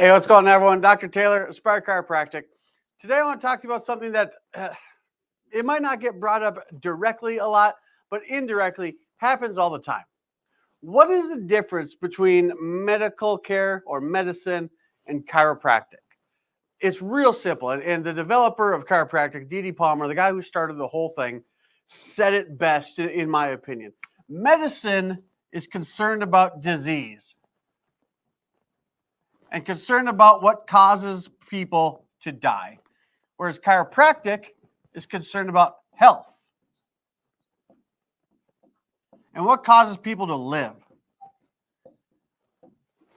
Hey, what's going on, everyone? Dr. Taylor, Aspire Chiropractic. Today, I want to talk to you about something that it might not get brought up directly a lot, but indirectly happens all the time. What is the difference between medical care or medicine and chiropractic? It's real simple. And the developer of chiropractic, D.D. Palmer, the guy who started the whole thing, said it best, in my opinion. Medicine is concerned about disease and concerned about what causes people to die, whereas chiropractic is concerned about health and what causes people to live.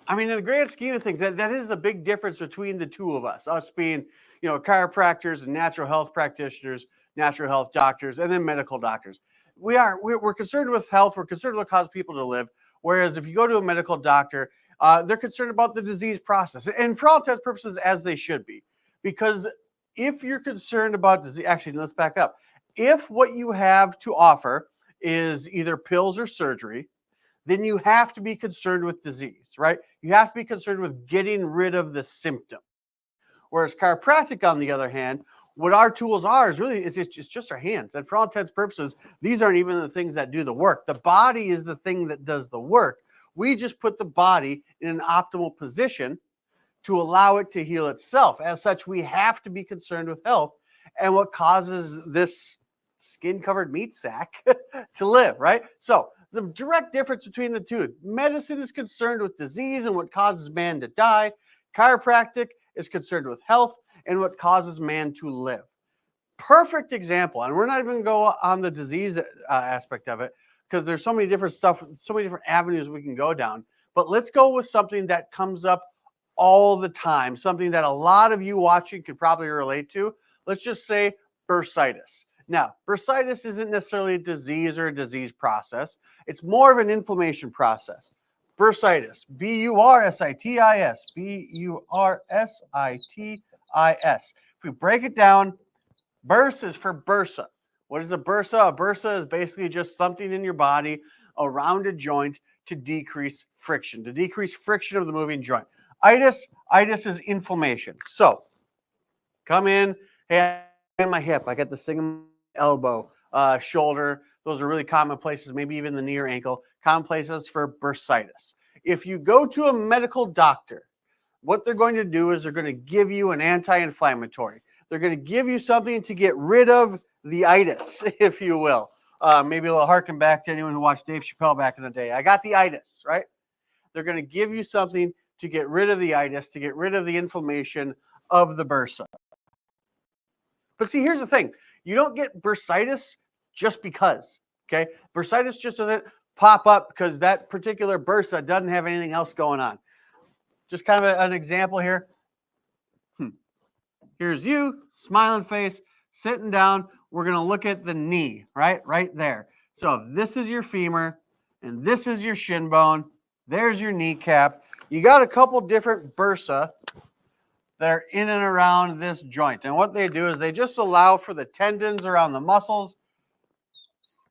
I mean, in the grand scheme of things, that is the big difference between the two of us being, chiropractors and natural health practitioners, natural health doctors, and then medical doctors. We're concerned with health. We're concerned with what causes people to live. Whereas if you go to a medical doctor, they're concerned about the disease process, and for all intents and purposes, as they should be. Because if you're concerned about disease, actually, let's back up. If what you have to offer is either pills or surgery, then you have to be concerned with disease, right? You have to be concerned with getting rid of the symptom. Whereas chiropractic, on the other hand, what our tools are is really, it's just our hands. And for all intents and purposes, these aren't even the things that do the work. The body is the thing that does the work. We just put the body in an optimal position to allow it to heal itself. As such, we have to be concerned with health and what causes this skin-covered meat sack to live, right? So the direct difference between the two: medicine is concerned with disease and what causes man to die. Chiropractic is concerned with health and what causes man to live. Perfect example, and we're not even going to go on the disease aspect of it because there's so many different stuff, so many different avenues we can go down. But let's go with something that comes up all the time, something that a lot of you watching could probably relate to. Let's just say bursitis. Now, bursitis isn't necessarily a disease or a disease process. It's more of an inflammation process. Bursitis, B-U-R-S-I-T-I-S, B-U-R-S-I-T-I-S. If we break it down, bursa is for bursa. What is a bursa? A bursa is basically just something in your body around a joint to decrease friction of the moving joint. Itis is inflammation. So, come in, hey, in my hip, I got this thing in my elbow, shoulder. Those are really common places, maybe even the knee or ankle, common places for bursitis. If you go to a medical doctor, what they're going to do is they're going to give you an anti-inflammatory. They're going to give you something to get rid of the itis, if you will. Maybe a little harken back to anyone who watched Dave Chappelle back in the day. I got the itis, right? They're going to give you something to get rid of the itis, to get rid of the inflammation of the bursa. But see, here's the thing. You don't get bursitis just because, okay? Bursitis just doesn't pop up because that particular bursa doesn't have anything else going on. Just kind of an example here. Here's you, smiling face, sitting down. We're going to look at the knee, right there. So this is your femur, and this is your shin bone. There's your kneecap. You got a couple different bursa that are in and around this joint. And what they do is they just allow for the tendons around the muscles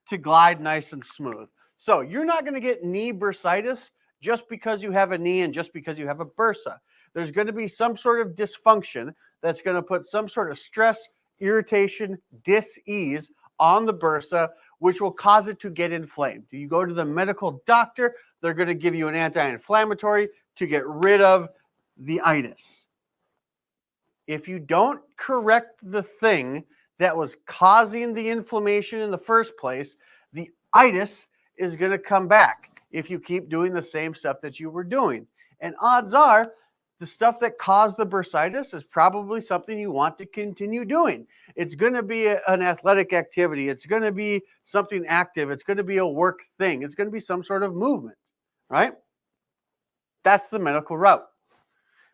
to glide nice and smooth. So you're not going to get knee bursitis just because you have a knee and just because you have a bursa. There's going to be some sort of dysfunction that's going to put some sort of stress, irritation, dis-ease on the bursa, which will cause it to get inflamed. You go to the medical doctor, they're going to give you an anti-inflammatory to get rid of the itis. If you don't correct the thing that was causing the inflammation in the first place, the itis is going to come back if you keep doing the same stuff that you were doing. And odds are, the stuff that caused the bursitis is probably something you want to continue doing. It's going to be an athletic activity. It's going to be something active. It's going to be a work thing. It's going to be some sort of movement, right? That's the medical route.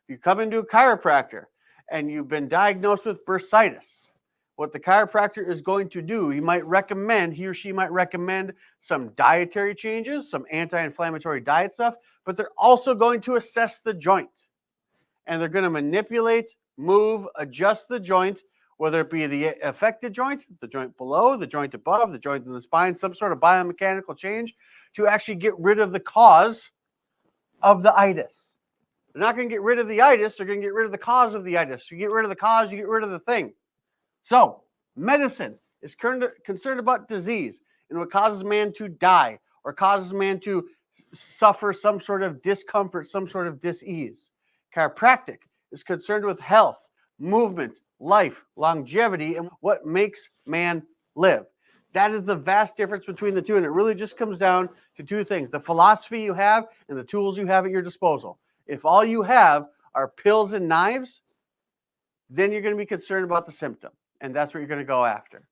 You come into a chiropractor and you've been diagnosed with bursitis. What the chiropractor is going to do, he or she might recommend some dietary changes, some anti-inflammatory diet stuff, but they're also going to assess the joint. And they're going to manipulate, move, adjust the joint, whether it be the affected joint, the joint below, the joint above, the joint in the spine, some sort of biomechanical change to actually get rid of the cause of the itis. They're not going to get rid of the itis. They're going to get rid of the cause of the itis. You get rid of the cause, you get rid of the thing. So medicine is concerned about disease and what causes man to die or causes man to suffer some sort of discomfort, some sort of dis-ease. Chiropractic is concerned with health, movement, life, longevity, and what makes man live. That is the vast difference between the two, and it really just comes down to two things: the philosophy you have and the tools you have at your disposal. If all you have are pills and knives, then you're going to be concerned about the symptom, and that's what you're going to go after.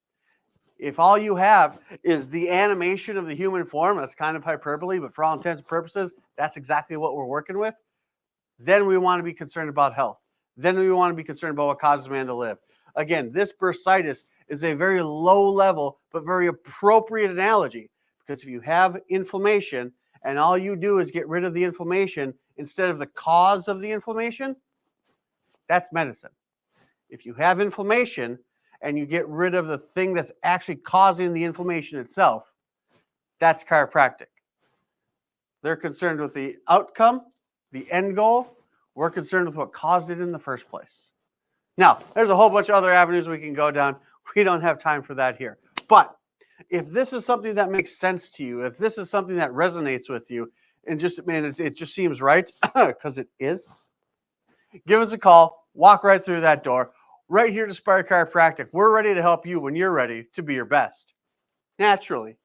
If all you have is the animation of the human form, that's kind of hyperbole, but for all intents and purposes, that's exactly what we're working with, then we want to be concerned about health. Then we want to be concerned about what causes man to live. Again, this bursitis is a very low level, but very appropriate analogy, because if you have inflammation and all you do is get rid of the inflammation instead of the cause of the inflammation, that's medicine. If you have inflammation and you get rid of the thing that's actually causing the inflammation itself, that's chiropractic. They're concerned with the outcome, the end goal. We're concerned with what caused it in the first place. Now, there's a whole bunch of other avenues we can go down. We don't have time for that here. But if this is something that makes sense to you, if this is something that resonates with you, and just, man, it just seems right, because it is, give us a call, walk right through that door, right here to Spire Chiropractic. We're ready to help you when you're ready to be your best. Naturally,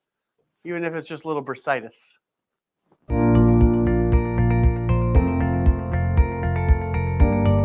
even if it's just a little bursitis.